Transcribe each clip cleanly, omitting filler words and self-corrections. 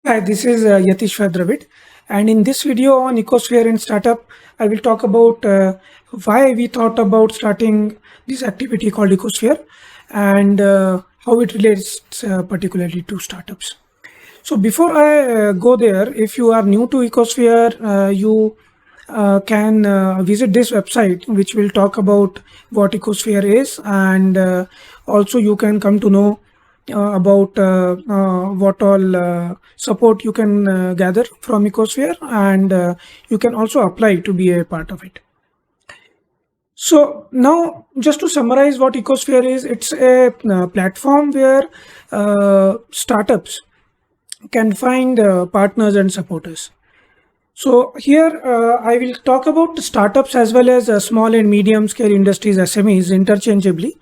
Hi, this is Yatishwar Dravid, and in this video on EcoSphere in Startup, I will talk about why we thought about starting this activity called EcoSphere and how it relates particularly to startups. So before I go there, if you are new to EcoSphere, you can visit this website, which will talk about what EcoSphere is, and also you can come to know about what all support you can gather from EcoSphere, and you can also apply to be a part of it. So now, just to summarize what EcoSphere is, it's a platform where startups can find partners and supporters. So here I will talk about startups as well as small and medium scale industries, SMEs, interchangeably.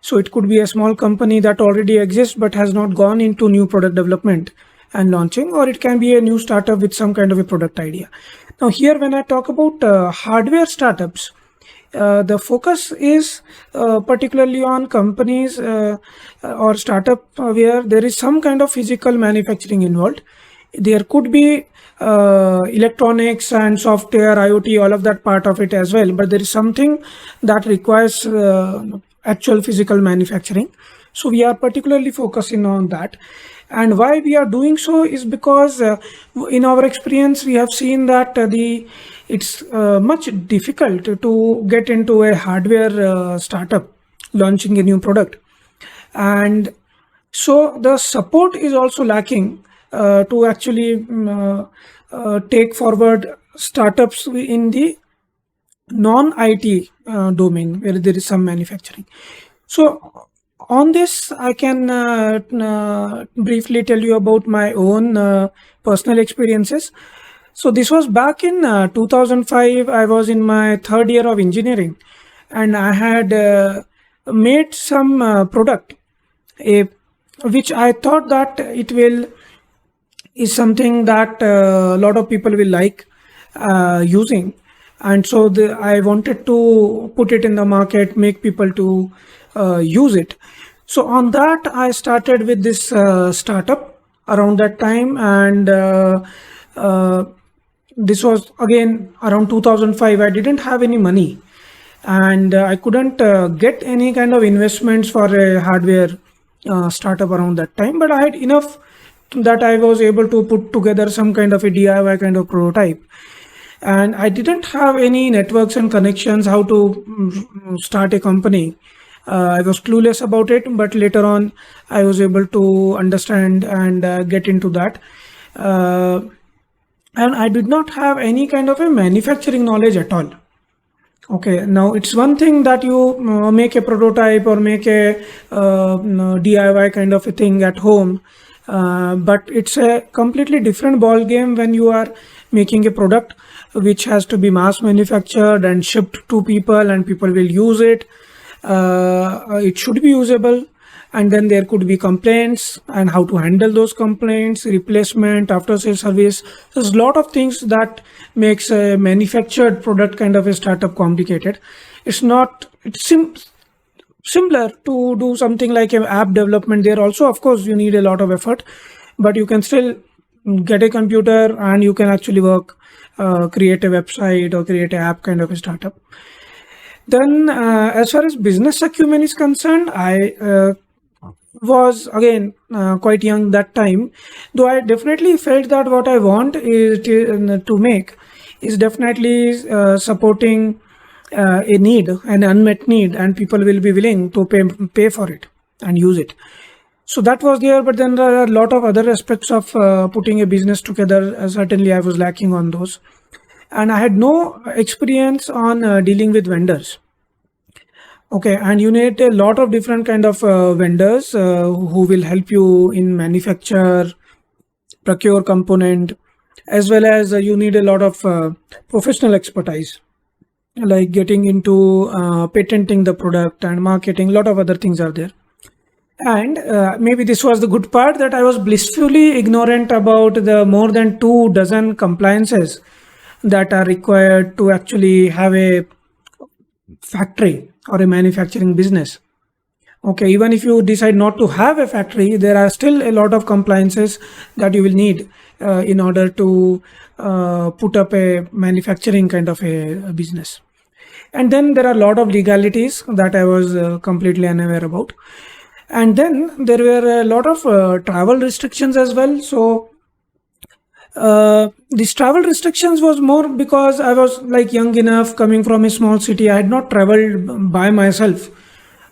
So it could be a small company that already exists but has not gone into new product development and launching, or it can be a new startup with some kind of a product idea. Now here, when I talk about hardware startups, the focus is particularly on companies or startup where there is some kind of physical manufacturing involved. There could be electronics and software, IoT, all of that part of it as well, but there is something that requires actual physical manufacturing. So we are particularly focusing on that. And why we are doing so is because in our experience, we have seen that it's much difficult to get into a hardware startup launching a new product. And so the support is also lacking to actually take forward startups in the non-IT domain where there is some manufacturing. So on this, I can briefly tell you about my own personal experiences. So this was back in 2005. I was in my third year of engineering, and I had made some product, which I thought that it is something that a lot of people will like using. And so I wanted to put it in the market, make people to use it. So on that, I started with this startup around that time, and this was again around 2005. I didn't have any money, and I couldn't get any kind of investments for a hardware startup around that time, but I had enough that I was able to put together some kind of a DIY kind of prototype. And I didn't have any networks and connections how to start a company. I was clueless about it, but later on I was able to understand and get into that. And I did not have any kind of a manufacturing knowledge at all. Okay, now it's one thing that you make a prototype or make a DIY kind of a thing at home, but it's a completely different ball game when you are making a product which has to be mass manufactured and shipped to people, and people will use it. It should be usable, and then there could be complaints and how to handle those complaints, replacement, after sale service. There's a lot of things that makes a manufactured product kind of a startup complicated. It's similar to do something like an app development. There also, of course, you need a lot of effort, but you can still get a computer and you can actually work, create a website or create an app kind of a startup. Then as far as business acumen is concerned, I was again quite young that time, though I definitely felt that what I want is to make is definitely supporting a need, an unmet need, and people will be willing to pay for it and use it. So that was there, but then there are a lot of other aspects of putting a business together. Certainly I was lacking on those, and I had no experience on dealing with vendors. Okay, and you need a lot of different kind of vendors who will help you in manufacture, procure component, as well as you need a lot of professional expertise, like getting into patenting the product and marketing. A lot of other things are there. And maybe this was the good part, that I was blissfully ignorant about the more than 24 compliances that are required to actually have a factory or a manufacturing business. Okay, even if you decide not to have a factory, there are still a lot of compliances that you will need in order to put up a manufacturing kind of a business. And then there are a lot of legalities that I was completely unaware about. And then there were a lot of travel restrictions as well. So these travel restrictions was more because I was like young enough, coming from a small city. I had not traveled by myself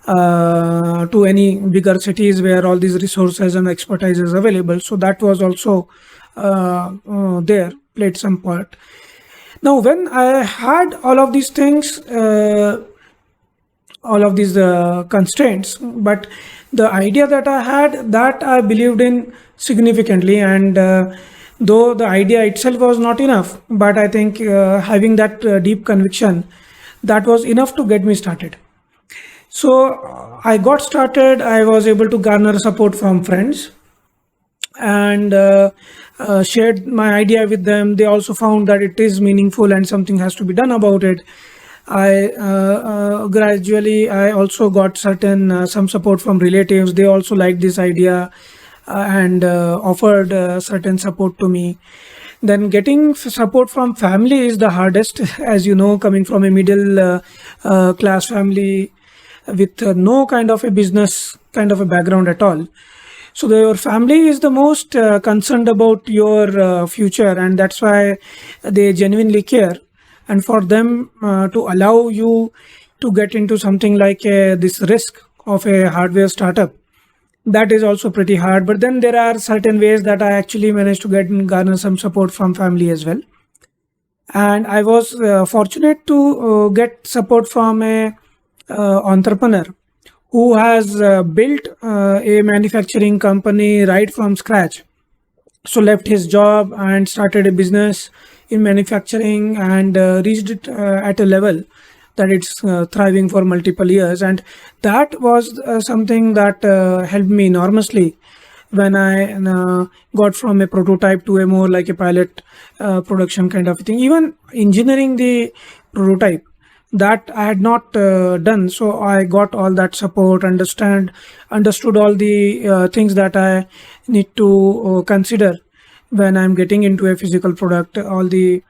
to any bigger cities where all these resources and expertise is available. So that was also there, played some part. Now, when I had all of these things, all of these constraints, but the idea that I had, that I believed in significantly, and though the idea itself was not enough, but I think having that deep conviction, that was enough to get me started. So I got started. I was able to garner support from friends, and shared my idea with them. They also found that it is meaningful and something has to be done about it. I gradually I also got certain some support from relatives. They also liked this idea and offered certain support to me. Then getting support from family is the hardest, as you know, coming from a middle class family with no kind of a business kind of a background at all. So your family is the most concerned about your future, and that's why they genuinely care. And for them to allow you to get into something like this risk of a hardware startup, that is also pretty hard. But then there are certain ways that I actually managed to garner some support from family as well. And I was fortunate to get support from a entrepreneur who has built a manufacturing company right from scratch. So left his job and started a business in manufacturing, and reached it at a level that it's thriving for multiple years. And that was something that helped me enormously when I got from a prototype to a more like a pilot production kind of thing. Even engineering the prototype, that I had not done. So I got all that support, understood all the things that I need to consider when I'm getting into a physical product, all the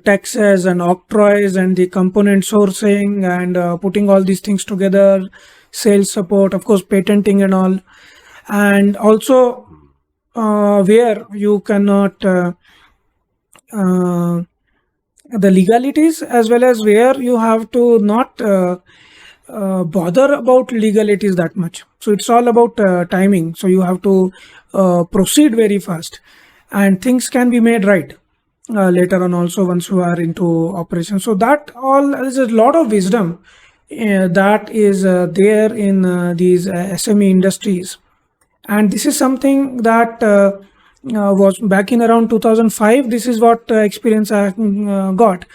taxes and octroys and the component sourcing and putting all these things together, sales support, of course, patenting and all, and also where you cannot the legalities, as well as where you have to not bother about legalities that much. So it's all about timing. So you have to proceed very fast, and things can be made right later on also once you are into operation. So that all is a lot of wisdom that is there in these SME industries. And this is something that was back in around 2005. This is what experience I got.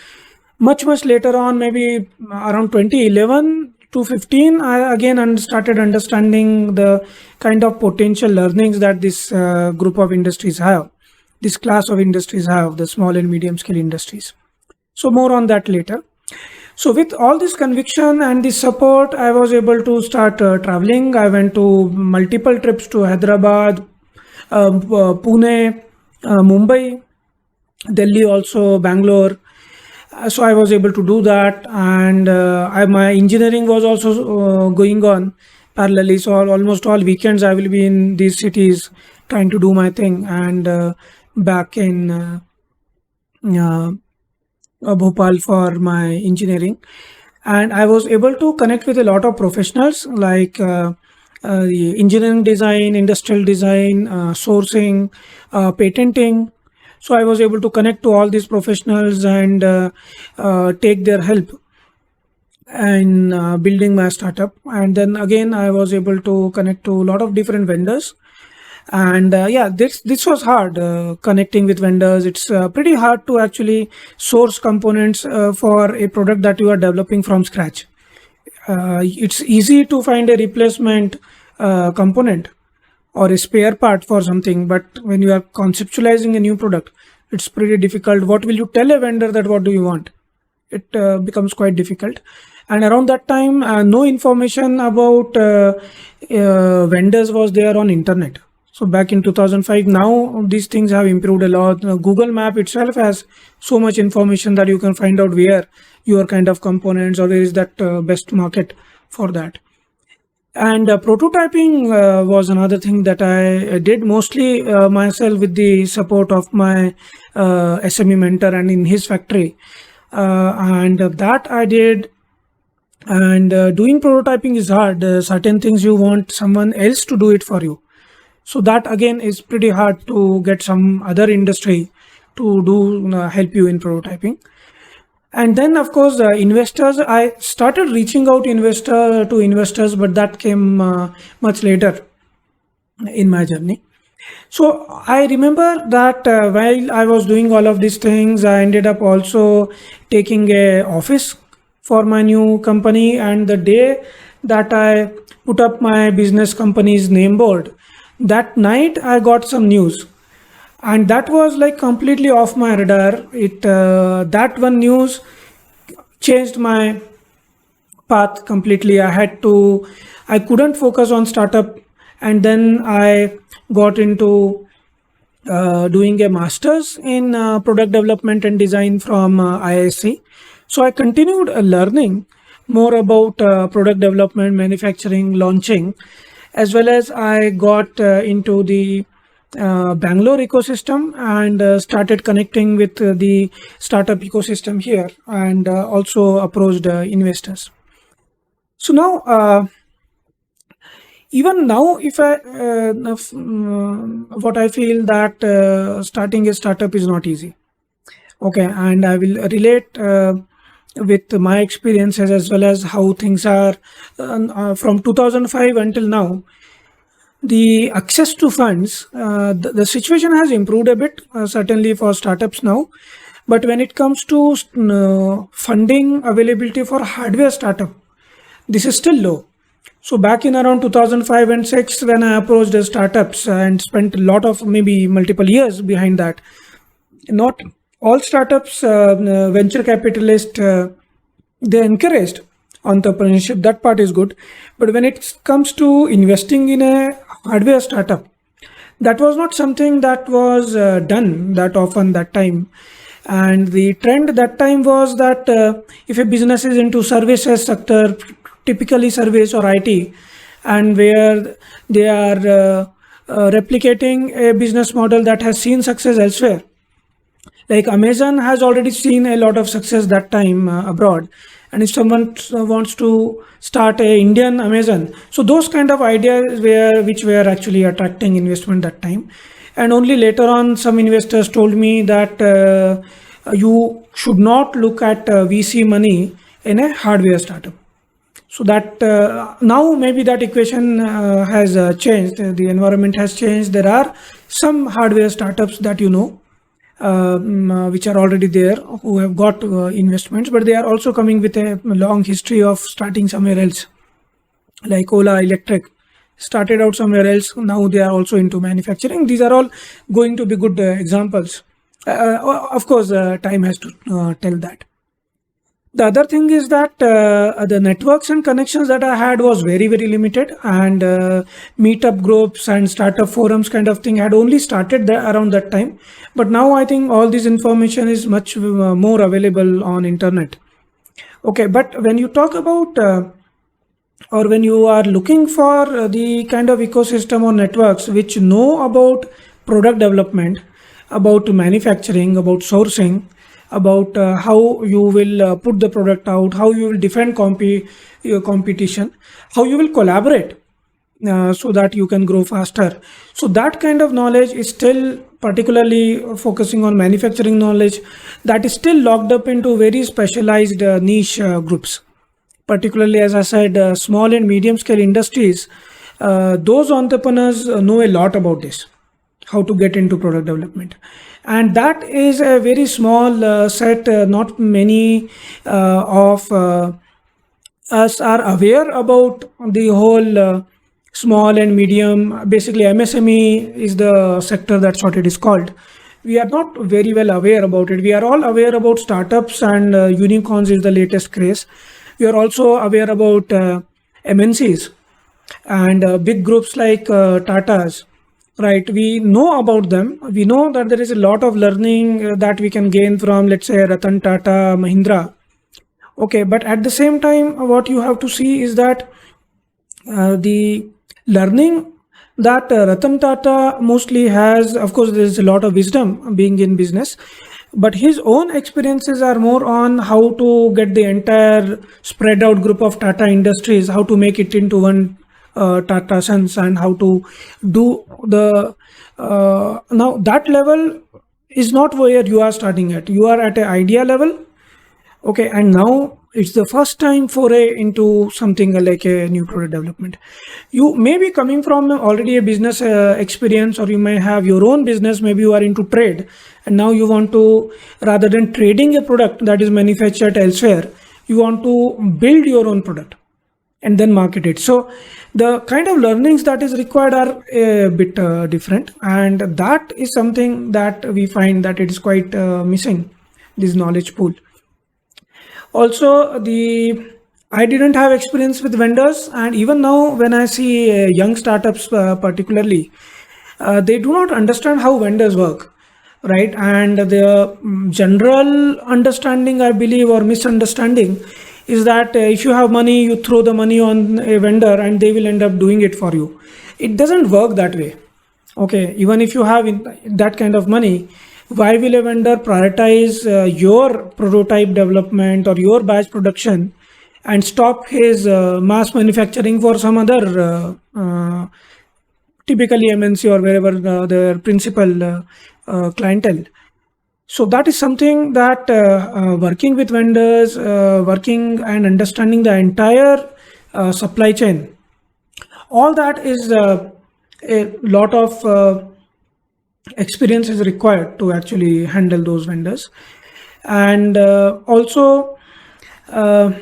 Much later on, maybe around 2011 to 15, I again started understanding the kind of potential learnings that this group of industries have, this class of industries have, the small and medium scale industries. So more on that later. So with all this conviction and this support, I was able to start traveling. I went to multiple trips to Hyderabad, Pune, Mumbai, Delhi, also Bangalore. So I was able to do that, and my engineering was also going on parallelly. So almost all weekends I will be in these cities trying to do my thing, and back in Bhopal for my engineering. And I was able to connect with a lot of professionals like the engineering design, industrial design, sourcing, patenting. So I was able to connect to all these professionals and take their help in building my startup. And then again, I was able to connect to a lot of different vendors. And yeah, this was hard, connecting with vendors. It's pretty hard to actually source components for a product that you are developing from scratch. It's easy to find a replacement component or a spare part for something, but when you are conceptualizing a new product, it's pretty difficult. What will you tell a vendor that what do you want? It becomes quite difficult. And around that time, no information about vendors was there on internet. So back in 2005, now these things have improved a lot. Google Map itself has so much information that you can find out where your kind of components or where is that best market for that. And prototyping was another thing that I did mostly myself with the support of my SME mentor and in his factory. And that I did. And doing prototyping is hard. Certain things you want someone else to do it for you. So that again is pretty hard to get some other industry to do help you in prototyping. And then of course investors, I started reaching out to investors, but that came much later in my journey. So I remember that while I was doing all of these things, I ended up also taking a office for my new company. And the day that I put up my business company's name board, that night I got some news, and that was like completely off my radar. It that one news changed my path completely. I couldn't focus on startup, and then I got into doing a master's in product development and design from IISc. So I continued learning more about product development, manufacturing, launching, as well as I got into the Bangalore ecosystem and started connecting with the startup ecosystem here, and also approached investors. So now, even now, if what I feel that starting a startup is not easy. Okay, and I will relate with my experiences as well as how things are from 2005 until now. The access to funds, the situation has improved a bit, certainly for startups now. But when it comes to funding availability for hardware startup, this is still low. So back in around 2005 and 6, when I approached the startups and spent a lot of maybe multiple years behind that, not all startups, venture capitalists, they encouraged entrepreneurship. That part is good. But when it comes to investing in a hardware startup, that was not something that was done that often that time. And the trend that time was that if a business is into services sector, typically service or IT, and where they are replicating a business model that has seen success elsewhere, like Amazon has already seen a lot of success that time abroad. And if someone wants to start a Indian Amazon, so those kind of ideas which were actually attracting investment that time. And only later on, some investors told me that you should not look at VC money in a hardware startup. So that now maybe that equation has changed. The environment has changed. There are some hardware startups that which are already there, who have got investments, but they are also coming with a long history of starting somewhere else. Like Ola Electric started out somewhere else. Now they are also into manufacturing. These are all going to be good examples. Of course, time has to tell that. The other thing is that the networks and connections that I had was very, very limited, and meetup groups and startup forums kind of thing had only started there around that time. But now I think all this information is much more available on internet. Okay, but when you talk about or when you are looking for the kind of ecosystem or networks which know about product development, about manufacturing, about sourcing, about how you will put the product out, how you will defend your competition, how you will collaborate so that you can grow faster. So that kind of knowledge is still, particularly focusing on manufacturing knowledge, that is still locked up into very specialized niche groups. Particularly, as I said, small and medium scale industries, those entrepreneurs know a lot about this, how to get into product development. And that is a very small set. Not many of us are aware about the whole small and medium. Basically, MSME is the sector, that's what it is called. We are not very well aware about it. We are all aware about startups, and unicorns is the latest craze. We are also aware about MNCs and big groups like Tata's, right? We know about them. We know that there is a lot of learning that we can gain from, let's say, Ratan Tata, Mahindra. Okay, but at the same time, what you have to see is that the learning that Ratan Tata mostly has, of course, there is a lot of wisdom being in business, but his own experiences are more on how to get the entire spread out group of Tata Industries, how to make it into one Tata Sons, and how to do the now that level is not where you are starting at. You are at an idea level. Okay, and now it's the first time foray into something like a new product development. You may be coming from already a business experience, or you may have your own business. Maybe you are into trade, and now you want to, rather than trading a product that is manufactured elsewhere, you want to build your own product and then market it. So the kind of learnings that is required are a bit different, and that is something that we find that it is quite missing, this knowledge pool. Also, I didn't have experience with vendors, and even now when I see young startups particularly, they do not understand how vendors work, right? And the general understanding, I believe, or misunderstanding is that if you have money, you throw the money on a vendor and they will end up doing it for you. It doesn't work that way. Okay, even if you have that kind of money, why will a vendor prioritize your prototype development or your batch production and stop his mass manufacturing for some other typically MNC or wherever their principal clientele? So that is something that working with vendors, working and understanding the entire supply chain, all that is a lot of experience is required to actually handle those vendors. And also all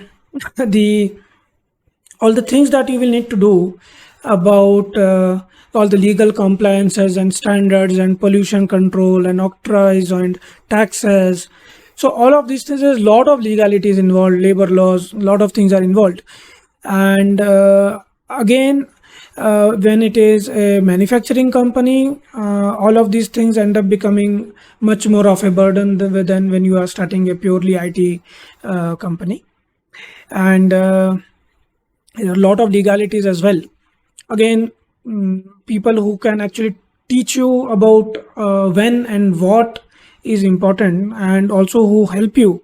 the things that you will need to do about all the legal compliances and standards and pollution control and octroys and taxes. So all of these things, there's a lot of legalities involved, labor laws, a lot of things are involved. And again, when it is a manufacturing company, all of these things end up becoming much more of a burden than when you are starting a purely IT company. And there are a lot of legalities as well. Again, people who can actually teach you about when and what is important, and also who help you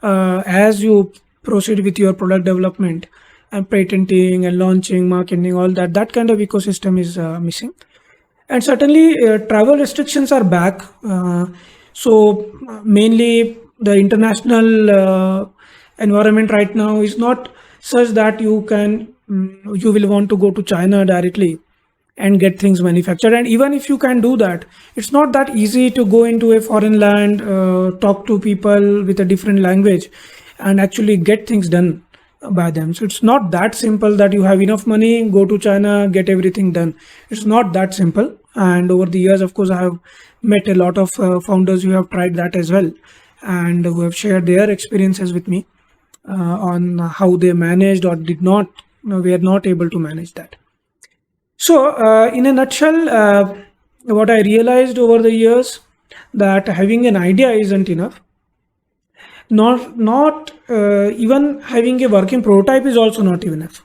as you proceed with your product development and patenting and launching, marketing, all that kind of ecosystem is missing. And certainly travel restrictions are back. So mainly the international environment right now is not such that you will want to go to China directly and get things manufactured. And even if you can do that, it's not that easy to go into a foreign land, talk to people with a different language and actually get things done by them. So it's not that simple that you have enough money, go to China, get everything done. It's not that simple. And over the years, of course, I have met a lot of founders who have tried that as well, and who have shared their experiences with me on how they managed or were not able to manage that. So in a nutshell, what I realized over the years, that having an idea isn't enough. Not even having a working prototype is also not even enough.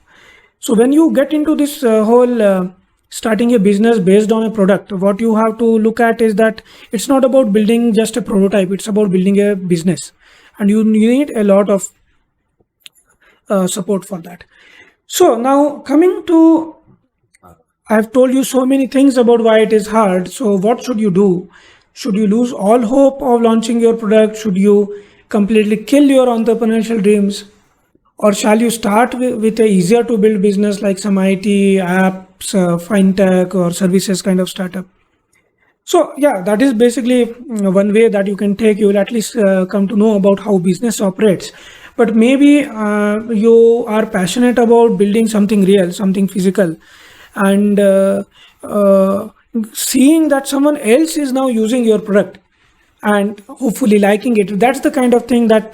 So when you get into this whole starting a business based on a product, what you have to look at is that it's not about building just a prototype, it's about building a business, and you need a lot of support for that. So now coming to, I've told you so many things about why it is hard. So what should you do? Should you lose all hope of launching your product? Should you completely kill your entrepreneurial dreams? Or shall you start with a easier to build business like some IT, apps, fintech or services kind of startup? So yeah, that is basically one way that you can take. You will at least come to know about how business operates. But maybe you are passionate about building something real, something physical, and seeing that someone else is now using your product and hopefully liking it. That's the kind of thing that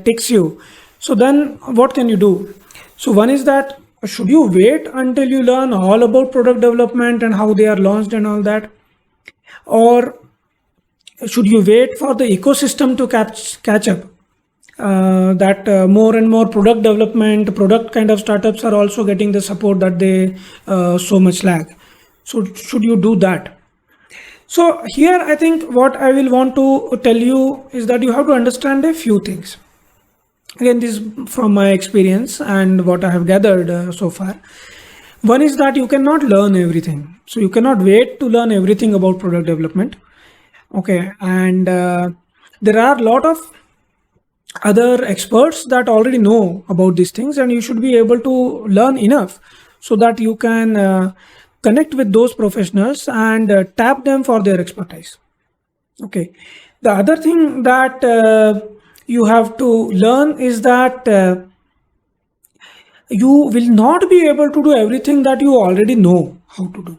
takes you. So then what can you do? So one is that should you wait until you learn all about product development and how they are launched and all that, or should you wait for the ecosystem to catch up? That more and more product development, product kind of startups are also getting the support that they so much lack. So should you do that? So here I think what I will want to tell you is that you have to understand a few things. Again, this is from my experience and what I have gathered so far. One is that you cannot learn everything. So you cannot wait to learn everything about product development. Okay, and there are a lot of other experts that already know about these things, and you should be able to learn enough so that you can connect with those professionals and tap them for their expertise. Okay, the other thing that you have to learn is that you will not be able to do everything that you already know how to do.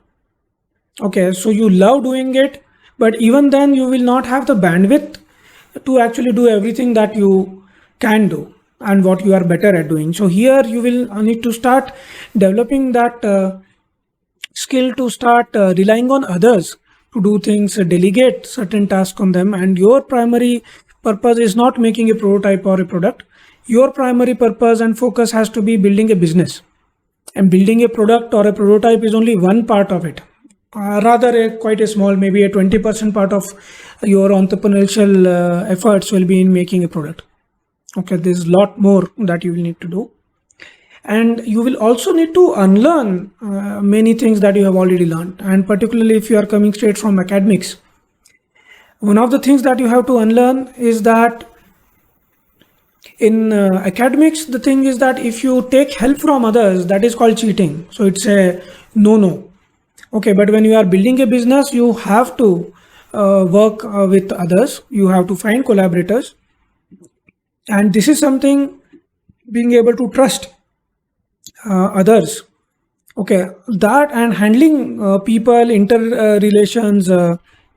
Okay, so you love doing it, but even then you will not have the bandwidth to actually do everything that you can do and what you are better at doing. So here you will need to start developing that skill to start relying on others to do things, delegate certain tasks on them, and your primary purpose is not making a prototype or a product. Your primary purpose and focus has to be building a business, and building a product or a prototype is only one part of it. Rather quite a small, maybe a 20% part of your entrepreneurial efforts will be in making a product. Okay, there's a lot more that you will need to do, and you will also need to unlearn many things that you have already learned, and particularly if you are coming straight from academics. One of the things that you have to unlearn is that in academics, the thing is that if you take help from others, that is called cheating. So it's a no. Okay, but when you are building a business, you have to work with others. You have to find collaborators. And this is something, being able to trust others. Okay, that and handling people, interrelations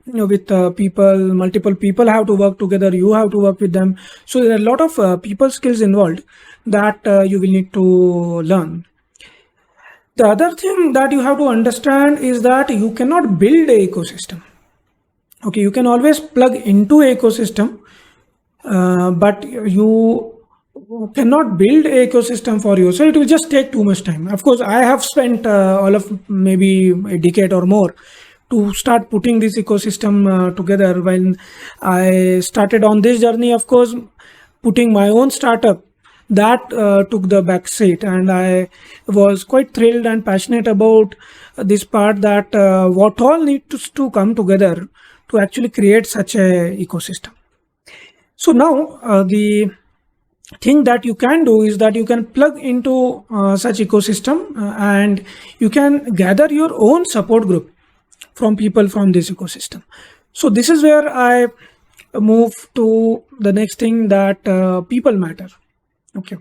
with people, multiple people have to work together. You have to work with them. So there are a lot of people skills involved that you will need to learn. The other thing that you have to understand is that you cannot build an ecosystem. Okay, you can always plug into an ecosystem, but you cannot build an ecosystem for you. So it will just take too much time. Of course, I have spent all of maybe a decade or more to start putting this ecosystem together. When I started on this journey, of course, putting my own startup, that took the back seat, and I was quite thrilled and passionate about this part, that what all needs to come together to actually create such a ecosystem. So now the thing that you can do is that you can plug into such ecosystem and you can gather your own support group from people from this ecosystem. So this is where I move to the next thing, that people matter. Okay.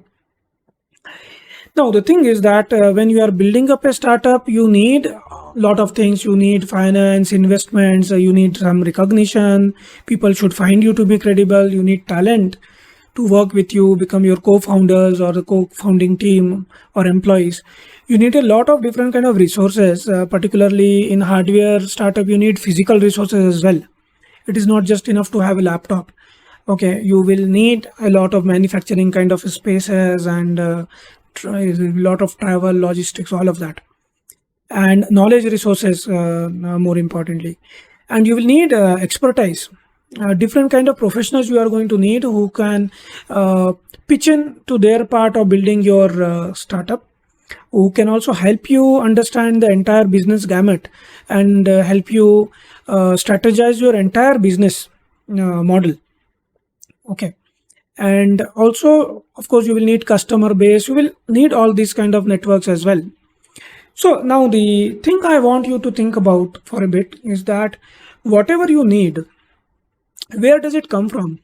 Now the thing is that when you are building up a startup, you need a lot of things. You need finance, investments, you need some recognition. People should find you to be credible. You need talent to work with you, become your co-founders or the co-founding team or employees. You need a lot of different kind of resources, particularly in hardware startup, you need physical resources as well. It is not just enough to have a laptop. Okay, you will need a lot of manufacturing kind of spaces and a lot of travel, logistics, all of that, and knowledge resources, more importantly. And you will need expertise, different kind of professionals you are going to need who can pitch in to their part of building your startup, who can also help you understand the entire business gamut and help you strategize your entire business model. Okay, and also, of course, you will need customer base. You will need all these kind of networks as well. So now the thing I want you to think about for a bit is that whatever you need, where does it come from?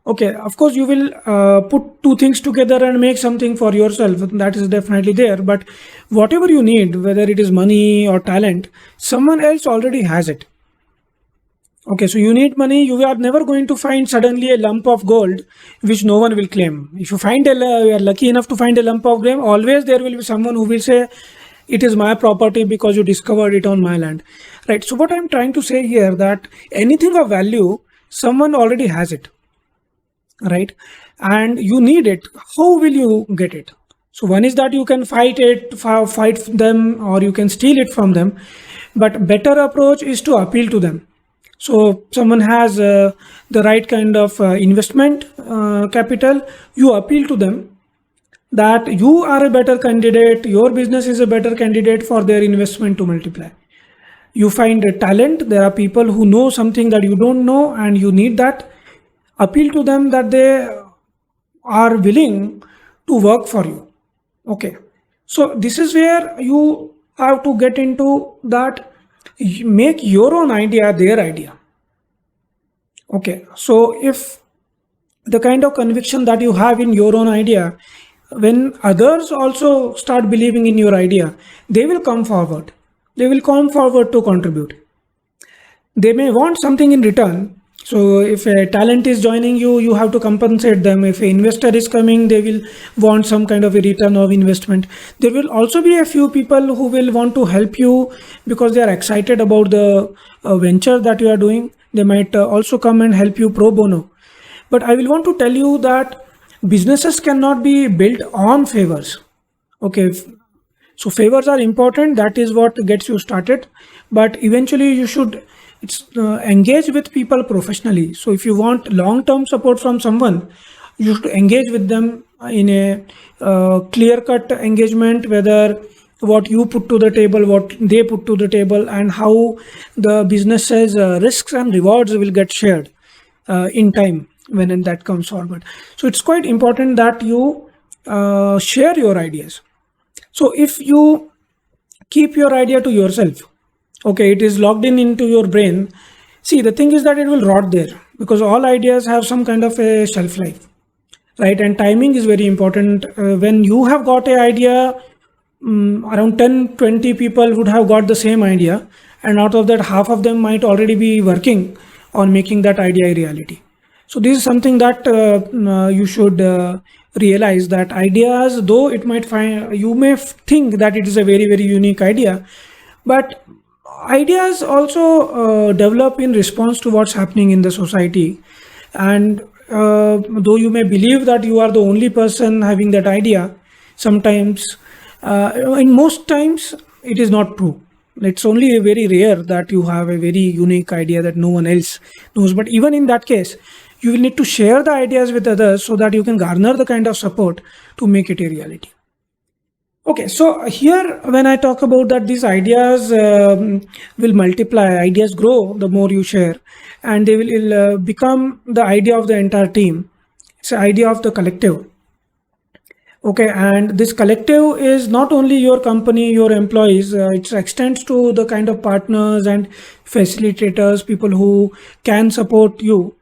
Okay, of course, you will put two things together and make something for yourself. That is definitely there. But whatever you need, whether it is money or talent, someone else already has it. Okay, so you need money. You are never going to find suddenly a lump of gold which no one will claim. If you find you are lucky enough to find a lump of gold, always there will be someone who will say it is my property because you discovered it on my land, right? So what I'm trying to say here, that anything of value, someone already has it, right? And you need it. How will you get it? So one is that you can fight them, or you can steal it from them. But better approach is to appeal to them. So someone has the right kind of investment capital, you appeal to them that you are a better candidate, your business is a better candidate for their investment to multiply. You find a talent, there are people who know something that you don't know and you need that. Appeal to them that they are willing to work for you. Okay, so this is where you have to get into that, make your own idea their idea. Okay, so if the kind of conviction that you have in your own idea, when others also start believing in your idea, they will come forward. They will come forward to contribute. They may want something in return. So if a talent is joining you, you have to compensate them. If an investor is coming, they will want some kind of a return of investment. There will also be a few people who will want to help you because they are excited about the venture that you are doing. They might also come and help you pro bono. But I will want to tell you that businesses cannot be built on favors. Okay, so favors are important. That is what gets you started. But eventually you should engage with people professionally. So if you want long-term support from someone, you should engage with them in a clear-cut engagement, whether what you put to the table, what they put to the table, and how the business's risks and rewards will get shared in time when that comes forward. So it's quite important that you share your ideas. So if you keep your idea to yourself, okay, it is logged into your brain. See, the thing is that it will rot there because all ideas have some kind of a shelf life, right? And timing is very important. When you have got an idea, around 10-20 people would have got the same idea, and out of that, half of them might already be working on making that idea a reality. So this is something that you should realize, that ideas, though it might you may think that it is a very, very unique idea, but ideas also develop in response to what's happening in the society. And though you may believe that you are the only person having that idea, sometimes, in most times, it is not true. It's only very rare that you have a very unique idea that no one else knows. But even in that case, you will need to share the ideas with others so that you can garner the kind of support to make it a reality. Okay, so here when I talk about that these ideas will multiply, ideas grow the more you share, and they will become the idea of the entire team. It's an idea of the collective. Okay, and this collective is not only your company, your employees, it extends to the kind of partners and facilitators, people who can support you.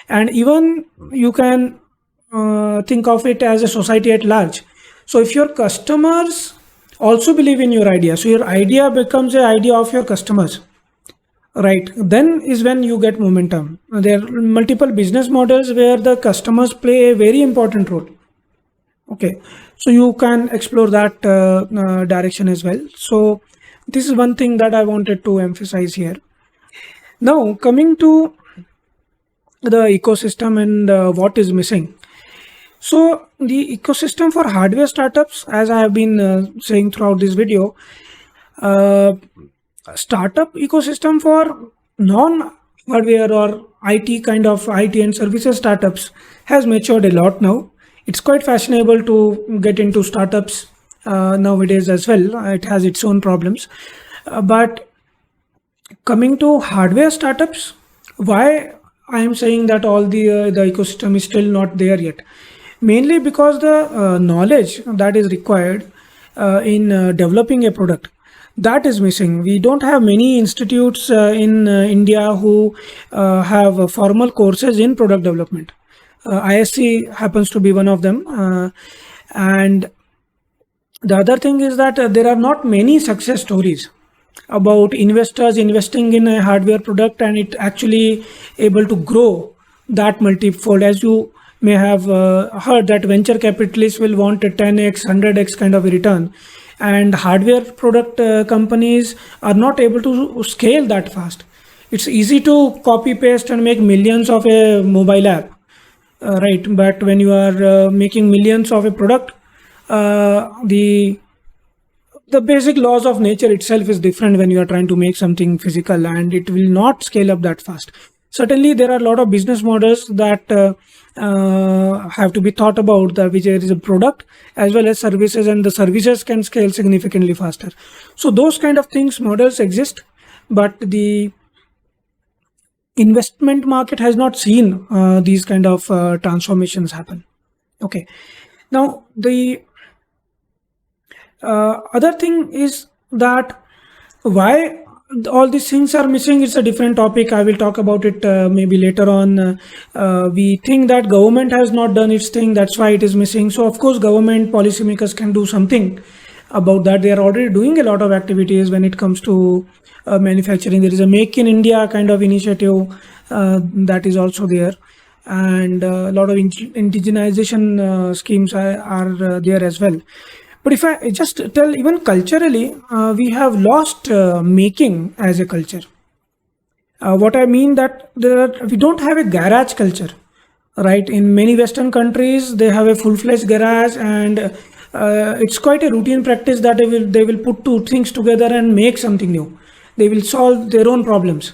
And even you can think of it as a society at large. So if your customers also believe in your idea, so your idea becomes an idea of your customers, right? Then is when you get momentum. There are multiple business models where the customers play a very important role. Okay, so you can explore that direction as well. So this is one thing that I wanted to emphasize here. Now coming to the ecosystem and what is missing. So the ecosystem for hardware startups, as I have been saying throughout this video, startup ecosystem for non-hardware or IT kind of IT and services startups has matured a lot now. It's quite fashionable to get into startups nowadays as well. It has its own problems. But coming to hardware startups, why I am saying that all the ecosystem is still not there yet? Mainly because the knowledge that is required in developing a product, that is missing. We don't have many institutes in India who have formal courses in product development. IISc happens to be one of them. And the other thing is that there are not many success stories. about investors investing in a hardware product and it actually able to grow that multifold. As you may have heard that venture capitalists will want a 10x 100x kind of a return, and hardware product companies are not able to scale that fast. It's easy to copy paste and make millions of a mobile app, right? But when you are making millions of a product, the basic laws of nature itself is different when you are trying to make something physical, and it will not scale up that fast. Certainly there are a lot of business models that have to be thought about, which is a product as well as services, and the services can scale significantly faster. So those kind of things, models exist, but the investment market has not seen these kind of transformations happen. Okay, now the other thing is that why all these things are missing, it's a different topic. I will talk about it maybe later on. We think that government has not done its thing, that's why it is missing. So of course government policymakers can do something about that. They are already doing a lot of activities when it comes to manufacturing. There is a Make in India kind of initiative that is also there, and a lot of indigenization schemes are there as well. But if I just tell, even culturally, we have lost making as a culture. What I mean that we don't have a garage culture, right? In many Western countries, they have a full-fledged garage, and it's quite a routine practice that they will put two things together and make something new. They will solve their own problems.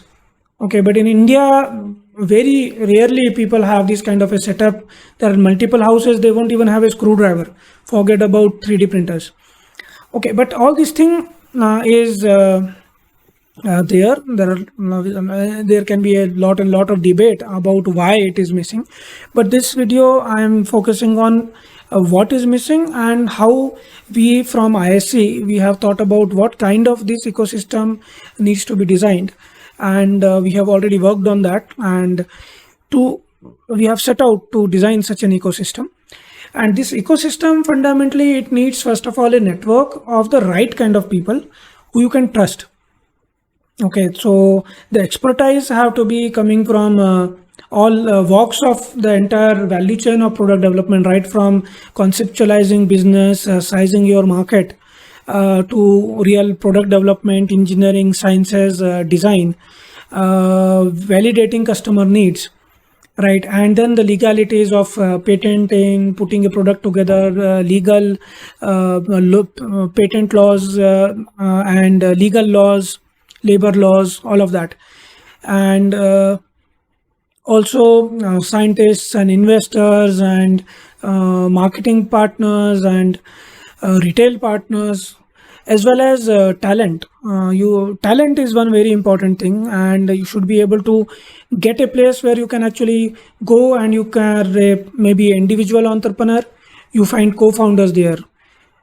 Okay, but in India, very rarely people have this kind of a setup. There are multiple houses, they won't even have a screwdriver. Forget about 3D printers. Okay, but all this thing is there. There can be a lot of debate about why it is missing. But this video I am focusing on what is missing and how we from IISc we have thought about what kind of this ecosystem needs to be designed. And we have already worked on that, and we have set out to design such an ecosystem. And this ecosystem, fundamentally, it needs first of all a network of the right kind of people who you can trust. Okay, so the expertise have to be coming from all walks of the entire value chain of product development, right from conceptualizing business, sizing your market, to real product development, engineering, sciences, design, validating customer needs, right? And then the legalities of patenting, putting a product together, legal patent laws and legal laws, labor laws, all of that. And also scientists and investors and marketing partners and retail partners, as well as talent. Talent is one very important thing, and you should be able to get a place where you can actually go and you can maybe individual entrepreneur, you find co-founders there.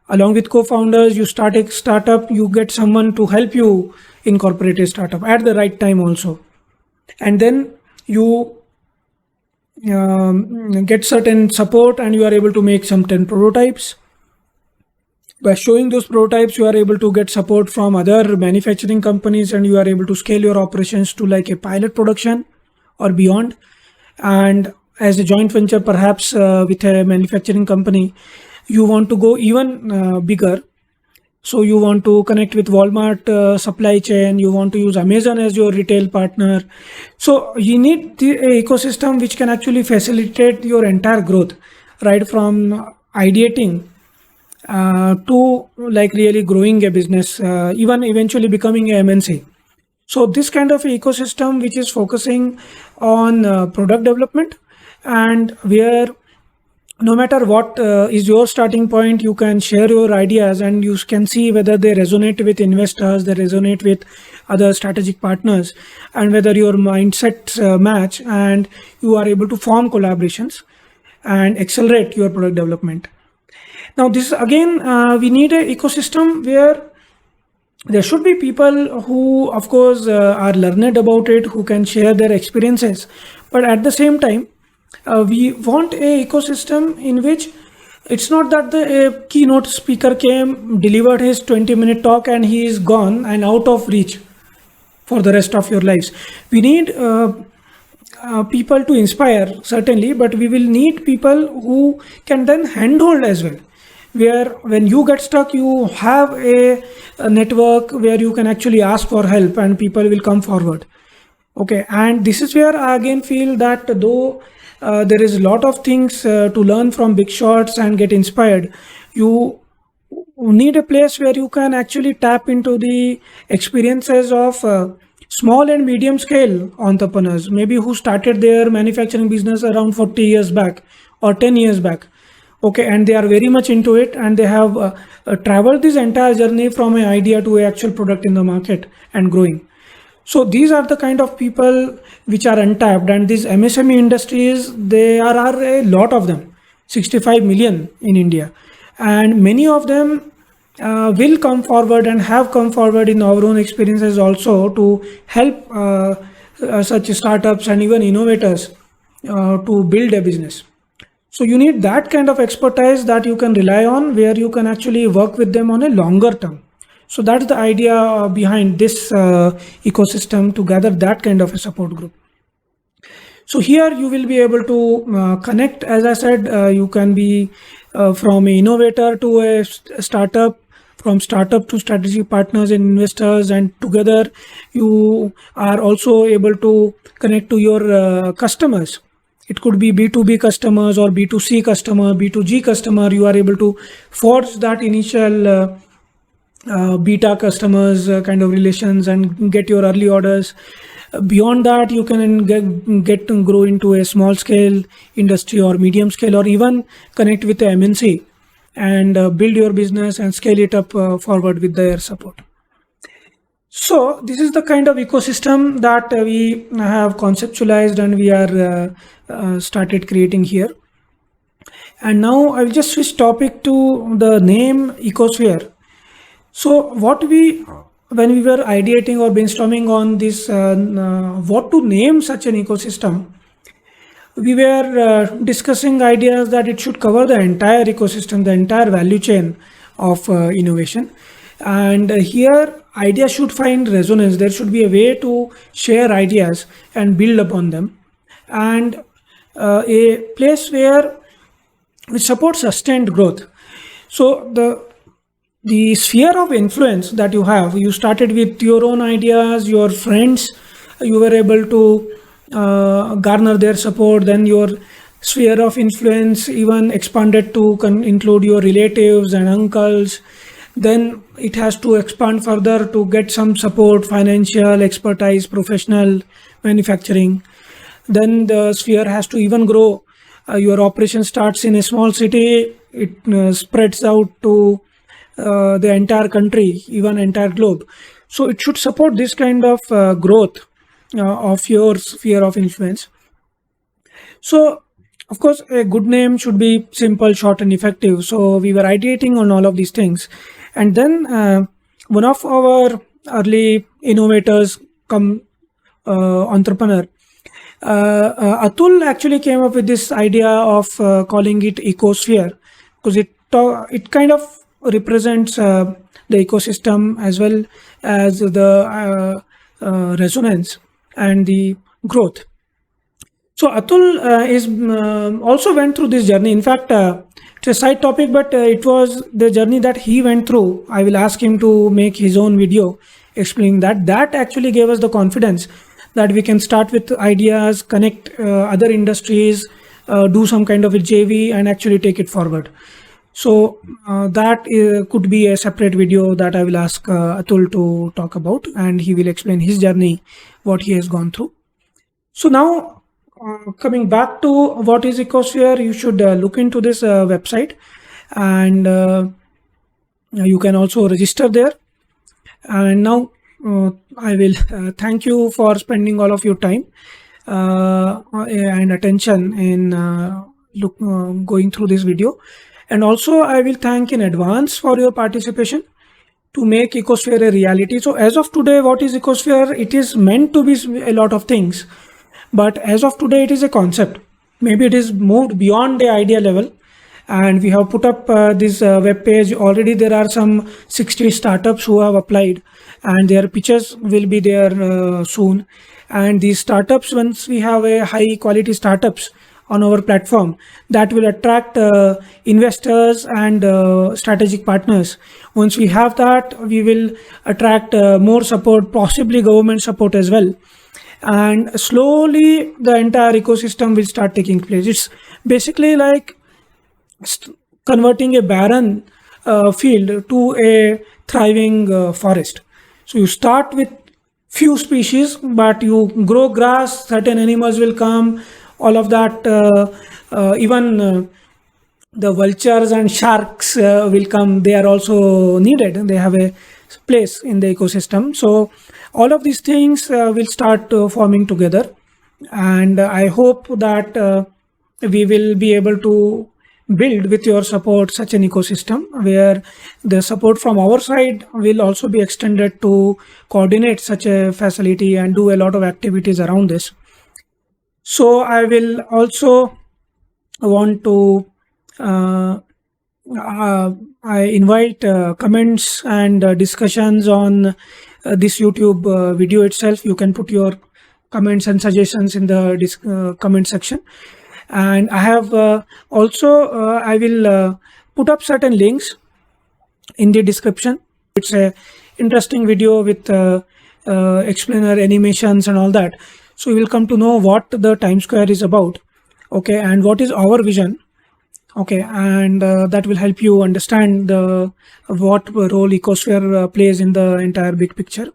Along with co-founders, you start a startup, you get someone to help you incorporate a startup at the right time also. And then you get certain support and you are able to make some 10 prototypes. By showing those prototypes, you are able to get support from other manufacturing companies, and you are able to scale your operations to like a pilot production or beyond. And as a joint venture, perhaps with a manufacturing company, you want to go even bigger. So you want to connect with Walmart supply chain, you want to use Amazon as your retail partner. So you need the ecosystem which can actually facilitate your entire growth, right from ideating to like really growing a business, even eventually becoming a MNC. So this kind of ecosystem which is focusing on product development, and where no matter what is your starting point, you can share your ideas and you can see whether they resonate with investors, they resonate with other strategic partners, and whether your mindsets match, and you are able to form collaborations and accelerate your product development. Now this again, we need an ecosystem where there should be people who of course are learned about it, who can share their experiences, but at the same time we want a ecosystem in which It's not that the keynote speaker came, delivered his 20-minute talk, and he is gone and out of reach for the rest of your lives. We need people to inspire, certainly, but we will need people who can then handhold as well. Where when you get stuck, you have a network where you can actually ask for help and people will come forward. Okay, and this is where I again feel that though there is a lot of things to learn from big shots and get inspired, you need a place where you can actually tap into the experiences of small and medium scale entrepreneurs, maybe who started their manufacturing business around 40 years back or 10 years back. Okay, and they are very much into it, and they have traveled this entire journey from an idea to an actual product in the market and growing. So these are the kind of people which are untapped, and these MSME industries, there are a lot of them, 65 million in India, and many of them will come forward and have come forward in our own experiences also to help such startups and even innovators to build a business. So you need that kind of expertise that you can rely on, where you can actually work with them on a longer term. So that's the idea behind this ecosystem, to gather that kind of a support group. So here you will be able to connect, as I said, you can be from an innovator to a startup, from startup to strategic partners and investors, and together you are also able to connect to your customers. It could be B2B customers or B2C customer, B2G customer. You are able to forge that initial beta customers kind of relations and get your early orders. Beyond that, you can get to grow into a small scale industry or medium scale, or even connect with the MNC and build your business and scale it up forward with their support. So this is the kind of ecosystem that we have conceptualized and we are started creating here. And now I will just switch topic to the name EcoSphere. So when we were ideating or brainstorming on this, what to name such an ecosystem, we were discussing ideas that it should cover the entire ecosystem, the entire value chain of innovation. And here ideas should find resonance. There should be a way to share ideas and build upon them, and a place where which supports sustained growth. So the sphere of influence that you have, you started with your own ideas, your friends, you were able to garner their support, then your sphere of influence even expanded to include your relatives and uncles. Then it has to expand further to get some support, financial expertise, professional manufacturing. Then the sphere has to even grow. Your operation starts in a small city, it spreads out to the entire country, even entire globe. So it should support this kind of growth of your sphere of influence. So of course, a good name should be simple, short, and effective. So we were ideating on all of these things. And then one of our early innovators, entrepreneur, Atul actually came up with this idea of calling it EcoSphere, because it kind of represents the ecosystem as well as the resonance and the growth. So Atul is also went through this journey. In fact, it's a side topic, but it was the journey that he went through. I will ask him to make his own video explaining that. That actually gave us the confidence that we can start with ideas, connect other industries, do some kind of a JV, and actually take it forward. So that could be a separate video that I will ask Atul to talk about, and he will explain his journey, what he has gone through. So now, coming back to what is EcoSphere, you should look into this website, and you can also register there. And now I will thank you for spending all of your time and attention in going through this video. And also I will thank in advance for your participation to make EcoSphere a reality. So as of today, what is EcoSphere? It is meant to be a lot of things, but as of today, it is a concept. Maybe it is moved beyond the idea level, And we have put up this web page. Already there are some 60 startups who have applied, and their pitches will be there soon. And these startups, once we have a high quality startups on our platform, that will attract investors and strategic partners. Once we have that, we will attract more support, possibly government support as well. And slowly the entire ecosystem will start taking place. It's basically like converting a barren field to a thriving forest. So you start with few species, but you grow grass, certain animals will come, all of that, even the vultures and sharks will come. They are also needed, they have a place in the ecosystem. So all of these things will start forming together, and I hope that we will be able to build with your support such an ecosystem where the support from our side will also be extended to coordinate such a facility and do a lot of activities around this. So I will also want to I invite comments and discussions on this YouTube video itself. You can put your comments and suggestions in the comment section. And I have I will put up certain links in the description. It's a interesting video with explainer animations and all that. So you will come to know what the TIME² is about, okay, and what is our vision, okay, and that will help you understand what role EcoSphere plays in the entire big picture.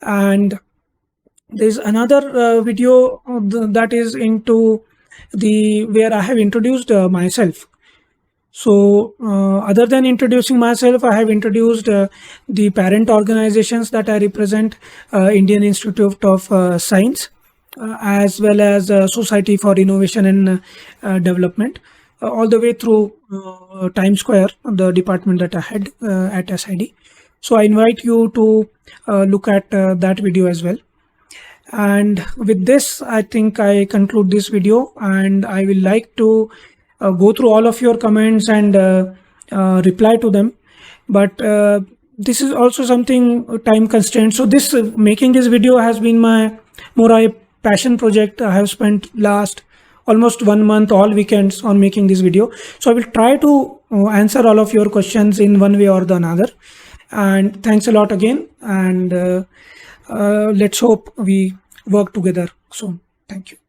And there's another video that is into where I have introduced myself. So other than introducing myself, I have introduced the parent organizations that I represent, Indian Institute of Science, as well as Society for Innovation and Development, all the way through TIME², the department that I had at SID. So I invite you to look at that video as well. And with this, I think I conclude this video, and I will like to go through all of your comments and reply to them. But this is also something time constraint. So this making this video has been my more a passion project. I have spent last almost 1 month, all weekends, on making this video. So I will try to answer all of your questions in one way or the another. And thanks a lot again. And let's hope we work together soon. Thank you.